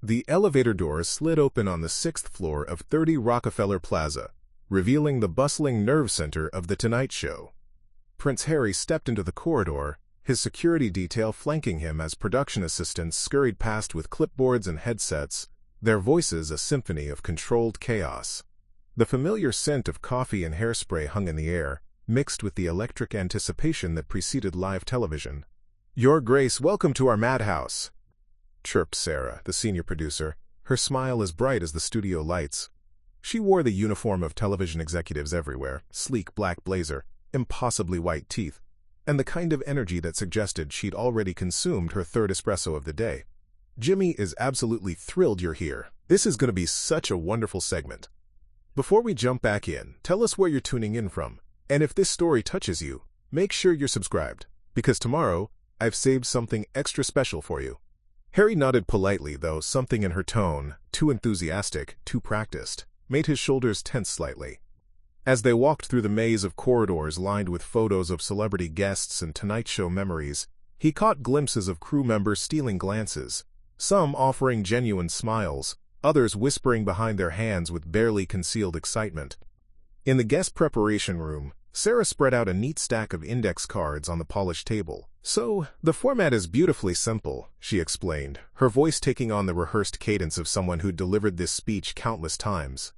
The elevator doors slid open on the 6th floor of 30 Rockefeller Plaza, revealing the bustling nerve center of The Tonight Show. Prince Harry stepped into the corridor, his security detail flanking him as production assistants scurried past with clipboards and headsets, their voices a symphony of controlled chaos. The familiar scent of coffee and hairspray hung in the air, mixed with the electric anticipation that preceded live television. "Your Grace, welcome to our madhouse," chirped Sarah, the senior producer, her smile as bright as the studio lights. She wore the uniform of television executives everywhere, sleek black blazer, impossibly white teeth, and the kind of energy that suggested she'd already consumed her third espresso of the day. "Jimmy is absolutely thrilled you're here. This is going to be such a wonderful segment. Before we jump back in, tell us where you're tuning in from, and if this story touches you, make sure you're subscribed, because tomorrow, I've saved something extra special for you." Harry nodded politely, though something in her tone, too enthusiastic, too practiced, made his shoulders tense slightly. As they walked through the maze of corridors lined with photos of celebrity guests and Tonight Show memories, he caught glimpses of crew members stealing glances, some offering genuine smiles, others whispering behind their hands with barely concealed excitement. In the guest preparation room, Sarah spread out a neat stack of index cards on the polished table. "So, the format is beautifully simple," she explained, her voice taking on the rehearsed cadence of someone who'd delivered this speech countless times.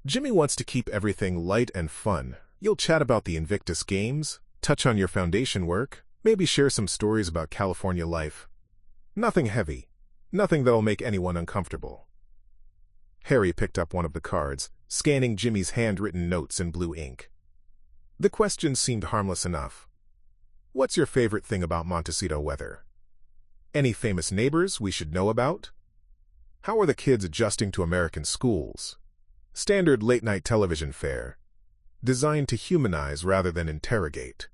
"Jimmy wants to keep everything light and fun. You'll chat about the Invictus Games, touch on your foundation work, maybe share some stories about California life. Nothing heavy, nothing that'll make anyone uncomfortable." Harry picked up one of the cards, scanning Jimmy's handwritten notes in blue ink. The question seemed harmless enough. "What's your favorite thing about Montecito weather? Any famous neighbors we should know about? How are the kids adjusting to American schools? Standard late-night television fare, designed to humanize rather than interrogate.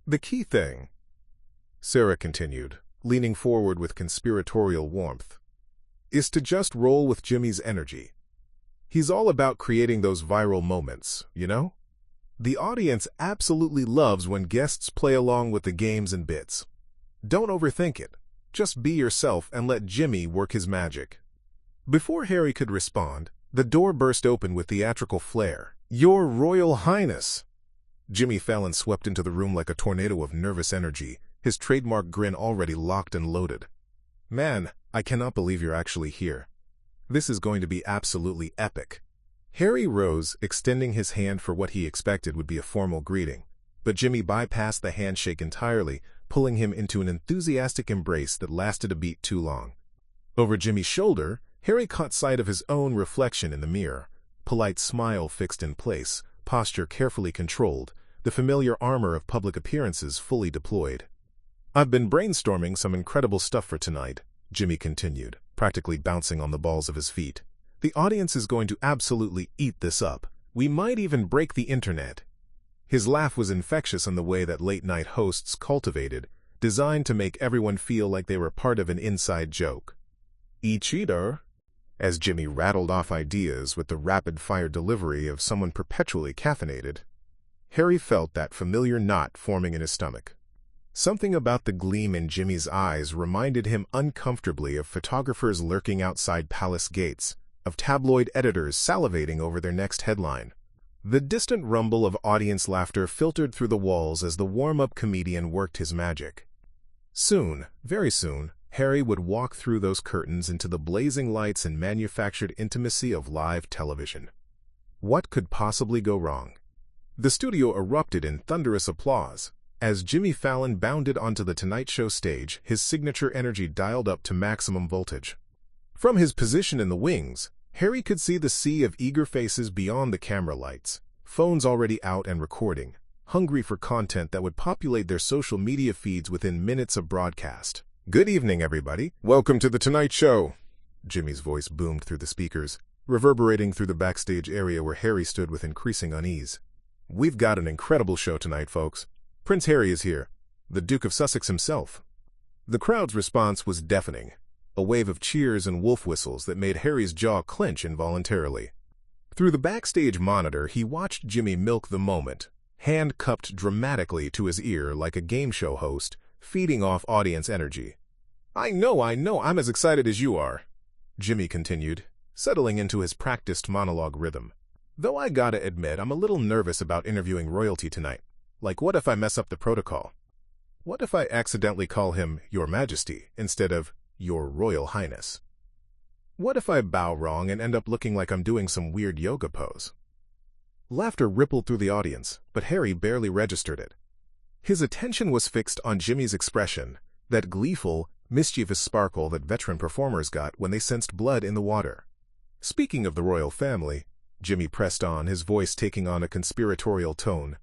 The key thing," Sarah continued, leaning forward with conspiratorial warmth, "is to just roll with Jimmy's energy. He's all about creating those viral moments, you know? The audience absolutely loves when guests play along with the games and bits. Don't overthink it. Just be yourself and let Jimmy work his magic." Before Harry could respond, the door burst open with theatrical flair. "Your Royal Highness!" Jimmy Fallon swept into the room like a tornado of nervous energy, his trademark grin already locked and loaded. "Man, I cannot believe you're actually here. This is going to be absolutely epic." Harry rose, extending his hand for what he expected would be a formal greeting, but Jimmy bypassed the handshake entirely, pulling him into an enthusiastic embrace that lasted a beat too long. Over Jimmy's shoulder, Harry caught sight of his own reflection in the mirror, polite smile fixed in place, posture carefully controlled, the familiar armor of public appearances fully deployed. "I've been brainstorming some incredible stuff for tonight," Jimmy continued, practically bouncing on the balls of his feet. "The audience is going to absolutely eat this up. We might even break the internet." His laugh was infectious in the way that late-night hosts cultivated, designed to make everyone feel like they were part of an inside joke. "Each eater," as Jimmy rattled off ideas with the rapid-fire delivery of someone perpetually caffeinated, Harry felt that familiar knot forming in his stomach. Something about the gleam in Jimmy's eyes reminded him uncomfortably of photographers lurking outside palace gates, of tabloid editors salivating over their next headline. The distant rumble of audience laughter filtered through the walls as the warm-up comedian worked his magic. Soon, very soon, Harry would walk through those curtains into the blazing lights and manufactured intimacy of live television. What could possibly go wrong? The studio erupted in thunderous applause. As Jimmy Fallon bounded onto the Tonight Show stage, his signature energy dialed up to maximum voltage. From his position in the wings, Harry could see the sea of eager faces beyond the camera lights, phones already out and recording, hungry for content that would populate their social media feeds within minutes of broadcast. "Good evening, everybody. Welcome to The Tonight Show." Jimmy's voice boomed through the speakers, reverberating through the backstage area where Harry stood with increasing unease. "We've got an incredible show tonight, folks. Prince Harry is here, the Duke of Sussex himself." The crowd's response was deafening, a wave of cheers and wolf whistles that made Harry's jaw clench involuntarily. Through the backstage monitor, he watched Jimmy milk the moment, hand cupped dramatically to his ear like a game show host, feeding off audience energy. I know, I'm as excited as you are." Jimmy continued, settling into his practiced monologue rhythm. Though I gotta admit, I'm a little nervous about interviewing royalty tonight. Like, what if I mess up the protocol? What if I accidentally call him Your Majesty instead of Your Royal Highness? What if I bow wrong and end up looking like I'm doing some weird yoga pose? Laughter rippled through the audience, but Harry barely registered it. His attention was fixed on Jimmy's expression, that gleeful, mischievous sparkle that veteran performers got when they sensed blood in the water. Speaking of the royal family, Jimmy pressed on, his voice taking on a conspiratorial tone.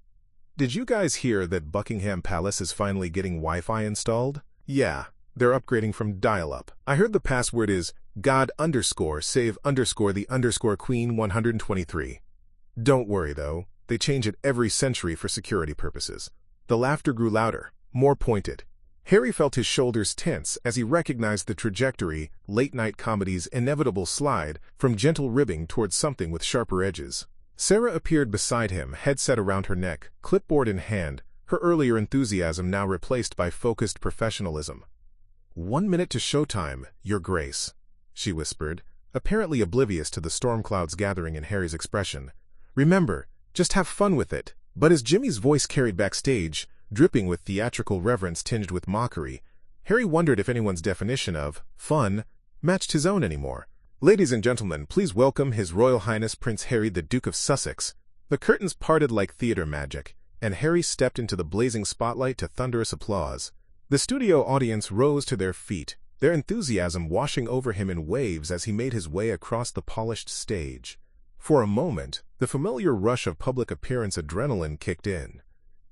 Did you guys hear that Buckingham Palace is finally getting Wi-Fi installed? Yeah, they're upgrading from dial-up. I heard the password is God_save_the_Queen 123. Don't worry, though. They change it every century for security purposes. The laughter grew louder, more pointed. Harry felt his shoulders tense as he recognized the trajectory, late-night comedy's inevitable slide, from gentle ribbing towards something with sharper edges. Sarah appeared beside him, headset around her neck, clipboard in hand, her earlier enthusiasm now replaced by focused professionalism. 1 minute to showtime, Your Grace, she whispered, apparently oblivious to the storm clouds gathering in Harry's expression. Remember, just have fun with it. But as Jimmy's voice carried backstage, dripping with theatrical reverence tinged with mockery, Harry wondered if anyone's definition of fun matched his own anymore. Ladies and gentlemen, please welcome His Royal Highness Prince Harry, the Duke of Sussex. The curtains parted like theater magic, and Harry stepped into the blazing spotlight to thunderous applause. The studio audience rose to their feet, their enthusiasm washing over him in waves as he made his way across the polished stage. For a moment, the familiar rush of public appearance adrenaline kicked in.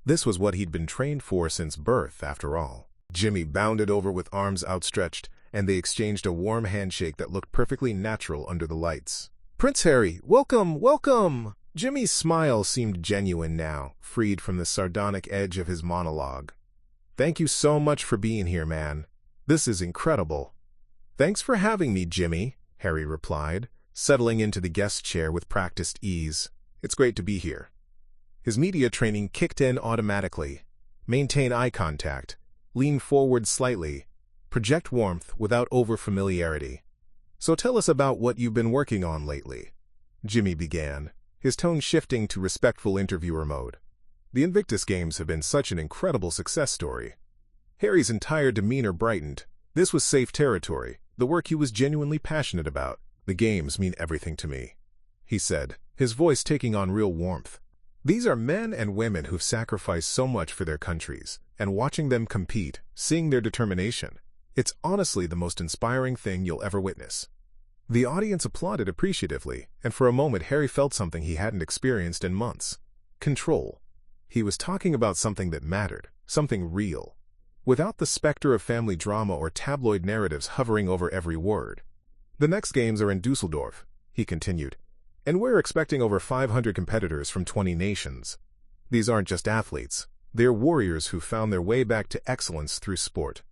This was what he'd been trained for since birth, after all. Jimmy bounded over with arms outstretched, and they exchanged a warm handshake that looked perfectly natural under the lights. Prince Harry, welcome, welcome! Jimmy's smile seemed genuine now, freed from the sardonic edge of his monologue. Thank you so much for being here, man. This is incredible. Thanks for having me, Jimmy, Harry replied, settling into the guest chair with practiced ease. It's great to be here. His media training kicked in automatically. Maintain eye contact. Lean forward slightly. Project warmth without over-familiarity. So tell us about what you've been working on lately. Jimmy began, his tone shifting to respectful interviewer mode. The Invictus Games have been such an incredible success story. Harry's entire demeanor brightened. This was safe territory, the work he was genuinely passionate about. The games mean everything to me, he said, his voice taking on real warmth. These are men and women who've sacrificed so much for their countries, and watching them compete, seeing their determination, it's honestly the most inspiring thing you'll ever witness. The audience applauded appreciatively, and for a moment Harry felt something he hadn't experienced in months. Control. He was talking about something that mattered, something real, without the specter of family drama or tabloid narratives hovering over every word. The next games are in Dusseldorf, he continued, and we're expecting over 500 competitors from 20 nations. These aren't just athletes, they're warriors who found their way back to excellence through sport.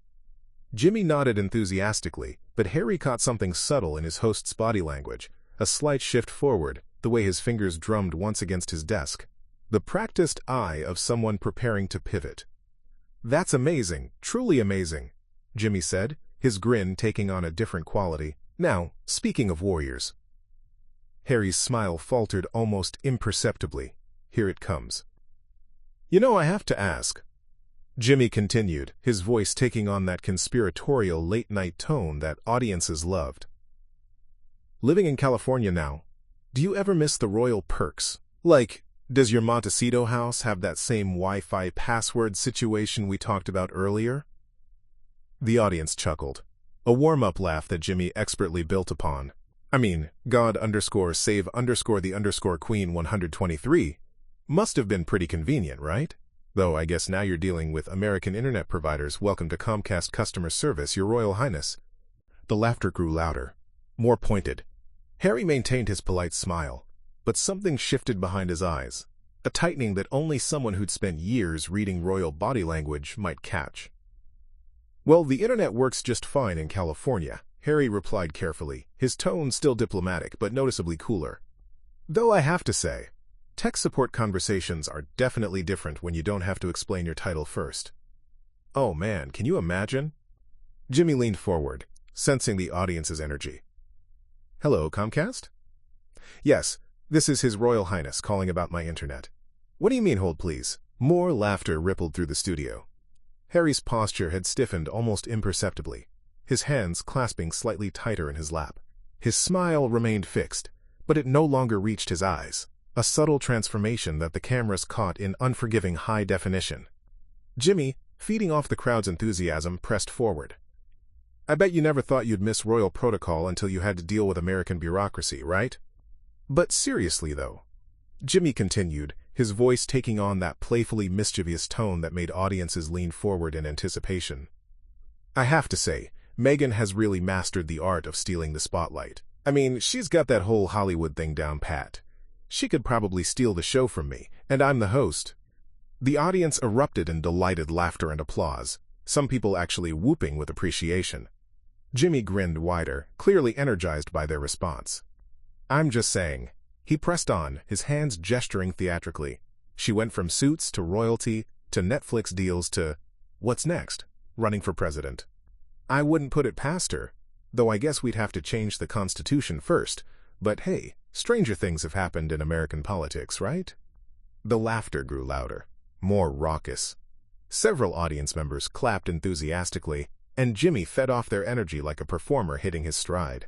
Jimmy nodded enthusiastically, but Harry caught something subtle in his host's body language, a slight shift forward, the way his fingers drummed once against his desk. The practiced eye of someone preparing to pivot. That's amazing, truly amazing, Jimmy said, his grin taking on a different quality. Now, speaking of warriors. Harry's smile faltered almost imperceptibly. Here it comes. You know, I have to ask. Jimmy continued, his voice taking on that conspiratorial late-night tone that audiences loved. Living in California now, do you ever miss the royal perks? Like, does your Montecito house have that same Wi-Fi password situation we talked about earlier? The audience chuckled. A warm-up laugh that Jimmy expertly built upon. I mean, God_save_the_Queen 123 must have been pretty convenient, right? Though I guess now you're dealing with American internet providers. Welcome to Comcast customer service, Your Royal Highness. The laughter grew louder, more pointed. Harry maintained his polite smile, but something shifted behind his eyes, a tightening that only someone who'd spent years reading royal body language might catch. Well, the internet works just fine in California, Harry replied carefully, his tone still diplomatic but noticeably cooler. Though I have to say, tech support conversations are definitely different when you don't have to explain your title first. Oh man, can you imagine? Jimmy leaned forward, sensing the audience's energy. Hello, Comcast? Yes, this is His Royal Highness calling about my internet. What do you mean, hold please? More laughter rippled through the studio. Harry's posture had stiffened almost imperceptibly, his hands clasping slightly tighter in his lap. His smile remained fixed, but it no longer reached his eyes, a subtle transformation that the cameras caught in unforgiving high definition. Jimmy, feeding off the crowd's enthusiasm, pressed forward. I bet you never thought you'd miss royal protocol until you had to deal with American bureaucracy, right? But seriously, though, Jimmy continued, his voice taking on that playfully mischievous tone that made audiences lean forward in anticipation. I have to say, Meghan has really mastered the art of stealing the spotlight. I mean, she's got that whole Hollywood thing down pat. She could probably steal the show from me, and I'm the host. The audience erupted in delighted laughter and applause, some people actually whooping with appreciation. Jimmy grinned wider, clearly energized by their response. I'm just saying. He pressed on, his hands gesturing theatrically. She went from Suits to royalty to Netflix deals to, what's next? Running for president. I wouldn't put it past her, though I guess we'd have to change the Constitution first. But hey, stranger things have happened in American politics, right? The laughter grew louder, more raucous. Several audience members clapped enthusiastically, and Jimmy fed off their energy like a performer hitting his stride.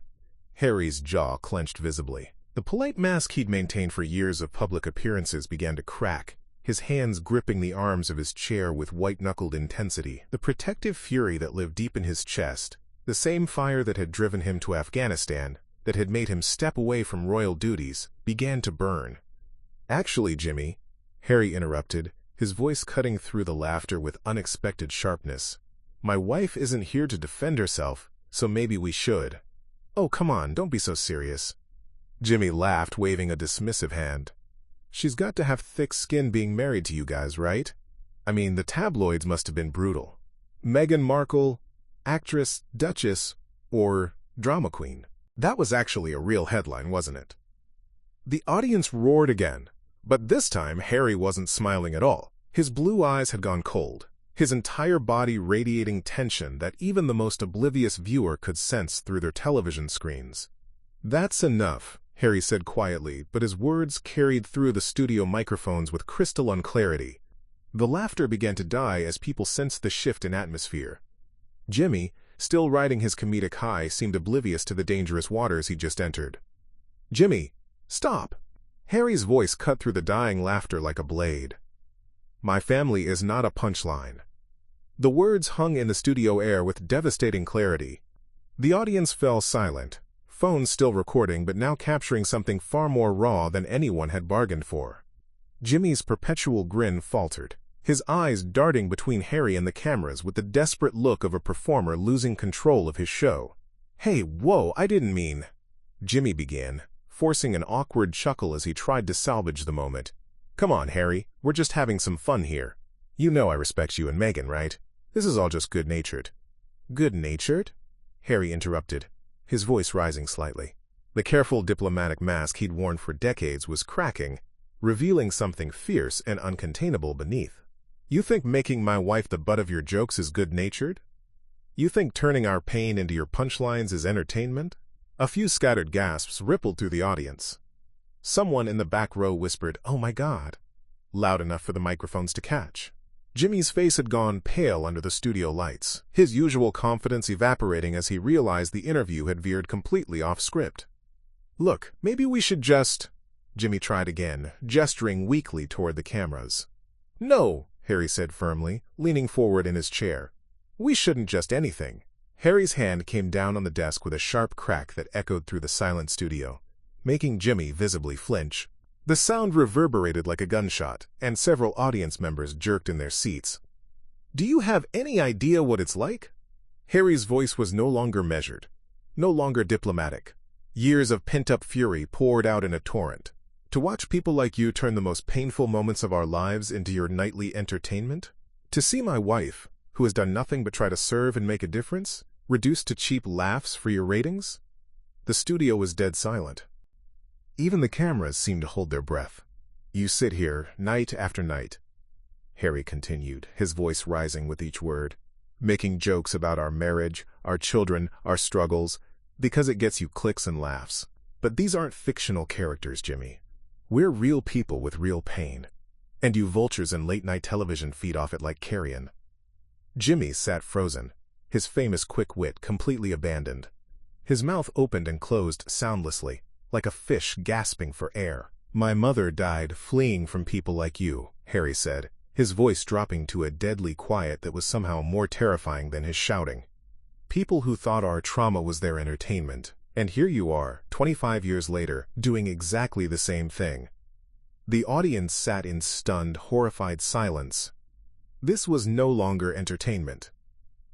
Harry's jaw clenched visibly. The polite mask he'd maintained for years of public appearances began to crack, his hands gripping the arms of his chair with white-knuckled intensity. The protective fury that lived deep in his chest, the same fire that had driven him to Afghanistan, that had made him step away from royal duties, began to burn. Actually, Jimmy, Harry interrupted, his voice cutting through the laughter with unexpected sharpness. My wife isn't here to defend herself, so maybe we should. Oh, come on, don't be so serious. Jimmy laughed, waving a dismissive hand. She's got to have thick skin being married to you guys, right? I mean, the tabloids must have been brutal. Meghan Markle, actress, duchess, or drama queen. That was actually a real headline, wasn't it? The audience roared again, but this time Harry wasn't smiling at all. His blue eyes had gone cold, his entire body radiating tension that even the most oblivious viewer could sense through their television screens. That's enough, Harry said quietly, but his words carried through the studio microphones with crystalline clarity. The laughter began to die as people sensed the shift in atmosphere. Jimmy, still riding his comedic high, seemed oblivious to the dangerous waters he'd just entered. Jimmy, stop! Harry's voice cut through the dying laughter like a blade. My family is not a punchline. The words hung in the studio air with devastating clarity. The audience fell silent, phones still recording but now capturing something far more raw than anyone had bargained for. Jimmy's perpetual grin faltered, his eyes darting between Harry and the cameras with the desperate look of a performer losing control of his show. Hey, whoa, I didn't mean... Jimmy began, forcing an awkward chuckle as he tried to salvage the moment. Come on, Harry, we're just having some fun here. You know I respect you and Meghan, right? This is all just good-natured. Good-natured? Harry interrupted, his voice rising slightly. The careful diplomatic mask he'd worn for decades was cracking, revealing something fierce and uncontainable beneath. You think making my wife the butt of your jokes is good-natured? You think turning our pain into your punchlines is entertainment? A few scattered gasps rippled through the audience. Someone in the back row whispered, "Oh my God," loud enough for the microphones to catch. Jimmy's face had gone pale under the studio lights, his usual confidence evaporating as he realized the interview had veered completely off script. Look, maybe we should just... Jimmy tried again, gesturing weakly toward the cameras. No, Harry said firmly, leaning forward in his chair. We shouldn't just anything. Harry's hand came down on the desk with a sharp crack that echoed through the silent studio, making Jimmy visibly flinch. The sound reverberated like a gunshot, and several audience members jerked in their seats. Do you have any idea what it's like? Harry's voice was no longer measured, no longer diplomatic. Years of pent-up fury poured out in a torrent. To watch people like you turn the most painful moments of our lives into your nightly entertainment? To see my wife, who has done nothing but try to serve and make a difference, reduced to cheap laughs for your ratings? The studio was dead silent. Even the cameras seemed to hold their breath. You sit here, night after night, Harry continued, his voice rising with each word, making jokes about our marriage, our children, our struggles, Because it gets you clicks and laughs. But these aren't fictional characters, Jimmy. We're real people with real pain. And you vultures in late-night television feed off it like carrion. Jimmy sat frozen, his famous quick wit completely abandoned. His mouth opened and closed soundlessly, like a fish gasping for air. "My mother died fleeing from people like you," Harry said, his voice dropping to a deadly quiet that was somehow more terrifying than his shouting. "People who thought our trauma was their entertainment. And here you are, 25 years later, doing exactly the same thing." The audience sat in stunned, horrified silence. This was no longer entertainment.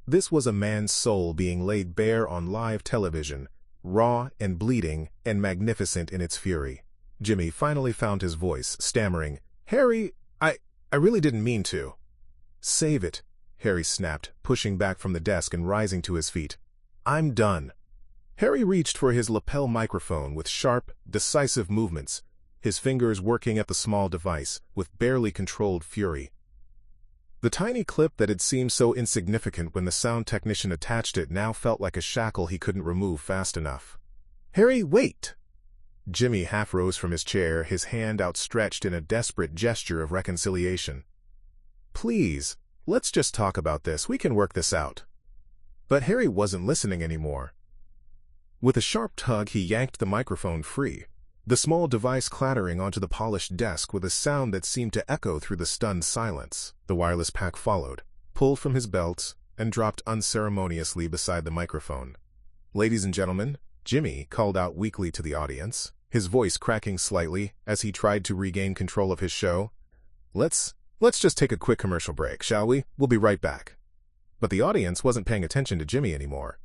This was a man's soul being laid bare on live television, raw and bleeding and magnificent in its fury. Jimmy finally found his voice, stammering, "Harry, I really didn't mean to." "Save it," Harry snapped, pushing back from the desk and rising to his feet. "I'm done." Harry reached for his lapel microphone with sharp, decisive movements, his fingers working at the small device with barely controlled fury. The tiny clip that had seemed so insignificant when the sound technician attached it now felt like a shackle he couldn't remove fast enough. "Harry, wait!" Jimmy half rose from his chair, his hand outstretched in a desperate gesture of reconciliation. "Please, let's just talk about this. We can work this out." But Harry wasn't listening anymore. With a sharp tug, he yanked the microphone free, the small device clattering onto the polished desk with a sound that seemed to echo through the stunned silence. The wireless pack followed, pulled from his belt, and dropped unceremoniously beside the microphone. "Ladies and gentlemen," Jimmy called out weakly to the audience, his voice cracking slightly as he tried to regain control of his show. Let's just take a quick commercial break, shall we? We'll be right back." But the audience wasn't paying attention to Jimmy anymore.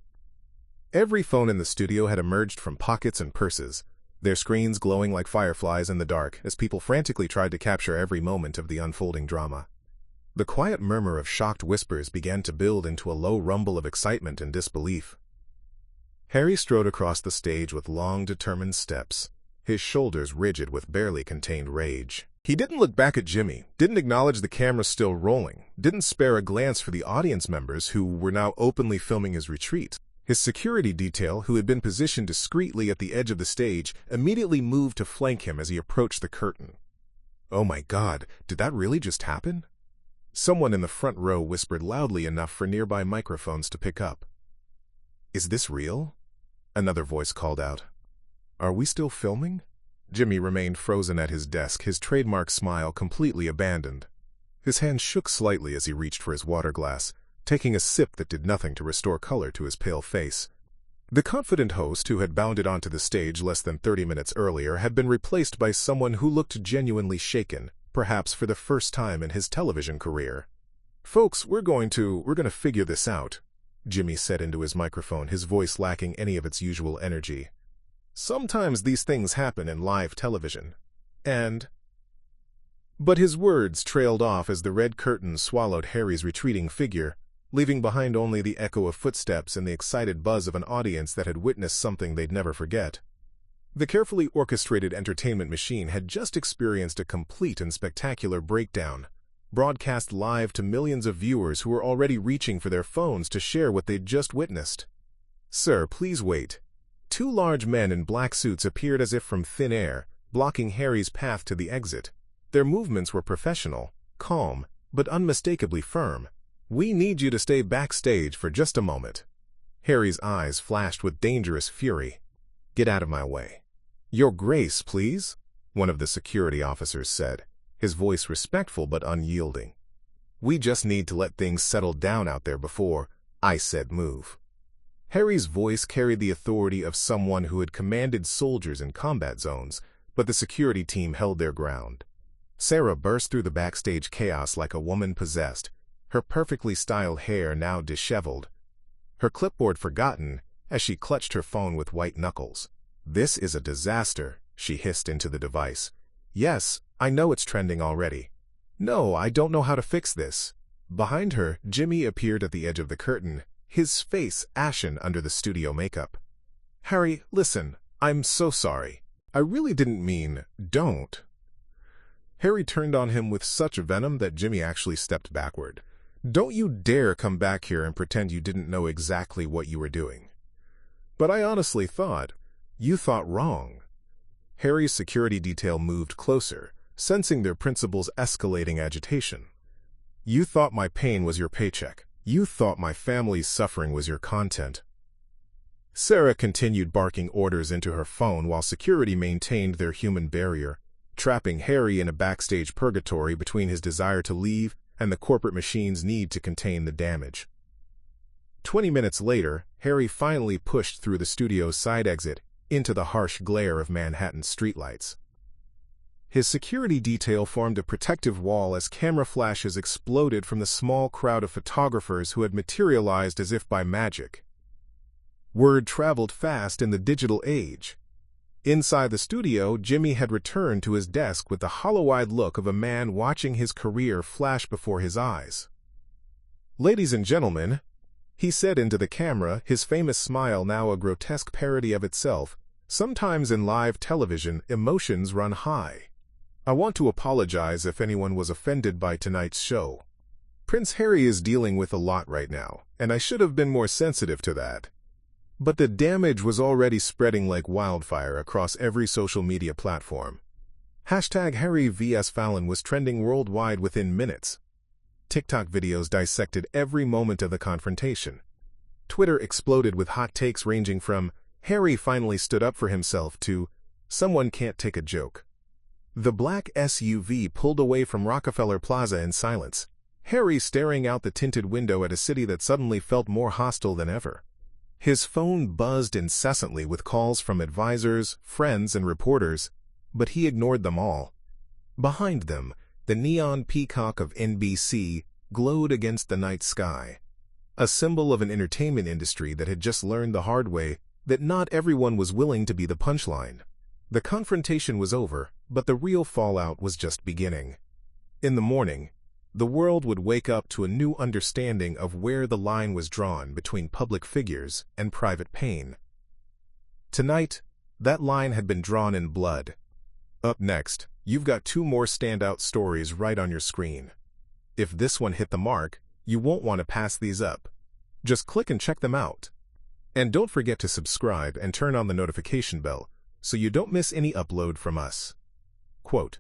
Every phone in the studio had emerged from pockets and purses, their screens glowing like fireflies in the dark as people frantically tried to capture every moment of the unfolding drama. The quiet murmur of shocked whispers began to build into a low rumble of excitement and disbelief. Harry strode across the stage with long, determined steps, his shoulders rigid with barely contained rage. He didn't look back at Jimmy, didn't acknowledge the camera still rolling, didn't spare a glance for the audience members who were now openly filming his retreat. His security detail, who had been positioned discreetly at the edge of the stage, immediately moved to flank him as he approached the curtain. "Oh my God, did that really just happen?" Someone in the front row whispered loudly enough for nearby microphones to pick up. "Is this real?" Another voice called out. "Are we still filming?" Jimmy remained frozen at his desk, his trademark smile completely abandoned. His hand shook slightly as he reached for his water glass, taking a sip that did nothing to restore color to his pale face. The confident host who had bounded onto the stage less than 30 minutes earlier had been replaced by someone who looked genuinely shaken, perhaps for the first time in his television career. "Folks, we're going to figure this out," Jimmy said into his microphone, his voice lacking any of its usual energy. "Sometimes these things happen in live television. But his words trailed off as the red curtain swallowed Harry's retreating figure, leaving behind only the echo of footsteps and the excited buzz of an audience that had witnessed something they'd never forget. The carefully orchestrated entertainment machine had just experienced a complete and spectacular breakdown, broadcast live to millions of viewers who were already reaching for their phones to share what they'd just witnessed. "Sir, please wait." Two large men in black suits appeared as if from thin air, blocking Harry's path to the exit. Their movements were professional, calm, but unmistakably firm. "We need you to stay backstage for just a moment." Harry's eyes flashed with dangerous fury. "Get out of my way." "Your Grace, please," one of the security officers said, his voice respectful but unyielding. "We just need to let things settle down out there before I said move." Harry's voice carried the authority of someone who had commanded soldiers in combat zones, but the security team held their ground. Sarah burst through the backstage chaos like a woman possessed, her perfectly styled hair now disheveled, her clipboard forgotten as she clutched her phone with white knuckles. "This is a disaster," she hissed into the device. "Yes, I know it's trending already. No, I don't know how to fix this." Behind her, Jimmy appeared at the edge of the curtain, his face ashen under the studio makeup. "Harry, listen, I'm so sorry. I really didn't mean, don't." Harry turned on him with such venom that Jimmy actually stepped backward. "Don't you dare come back here and pretend you didn't know exactly what you were doing." But I honestly thought, you thought wrong. Harry's security detail moved closer, sensing their principal's escalating agitation. You thought my pain was your paycheck. You thought my family's suffering was your content. Sarah continued barking orders into her phone while security maintained their human barrier, trapping Harry in a backstage purgatory between his desire to leave and the corporate machine's need to contain the damage. 20 minutes later, Harry finally pushed through the studio's side exit into the harsh glare of Manhattan's streetlights. His security detail formed a protective wall as camera flashes exploded from the small crowd of photographers who had materialized as if by magic. Word traveled fast in the digital age. Inside the studio, Jimmy had returned to his desk with the hollow-eyed look of a man watching his career flash before his eyes. "Ladies and gentlemen," he said into the camera, his famous smile now a grotesque parody of itself, "sometimes in live television, emotions run high. I want to apologize if anyone was offended by tonight's show. Prince Harry is dealing with a lot right now, and I should have been more sensitive to that. But the damage was already spreading like wildfire across every social media platform. #Harry vs Fallon was trending worldwide within minutes. TikTok videos dissected every moment of the confrontation. Twitter exploded with hot takes ranging from, "Harry finally stood up for himself," to, "Someone can't take a joke." The black SUV pulled away from Rockefeller Plaza in silence, Harry staring out the tinted window at a city that suddenly felt more hostile than ever. His phone buzzed incessantly with calls from advisors, friends, and reporters, but he ignored them all. Behind them, the neon peacock of NBC glowed against the night sky, a symbol of an entertainment industry that had just learned the hard way that not everyone was willing to be the punchline. The confrontation was over, but the real fallout was just beginning. In the morning, the world would wake up to a new understanding of where the line was drawn between public figures and private pain. Tonight, that line had been drawn in blood. Up next, you've got two more standout stories right on your screen. If this one hit the mark, you won't want to pass these up. Just click and check them out. And don't forget to subscribe and turn on the notification bell so you don't miss any upload from us. Quote,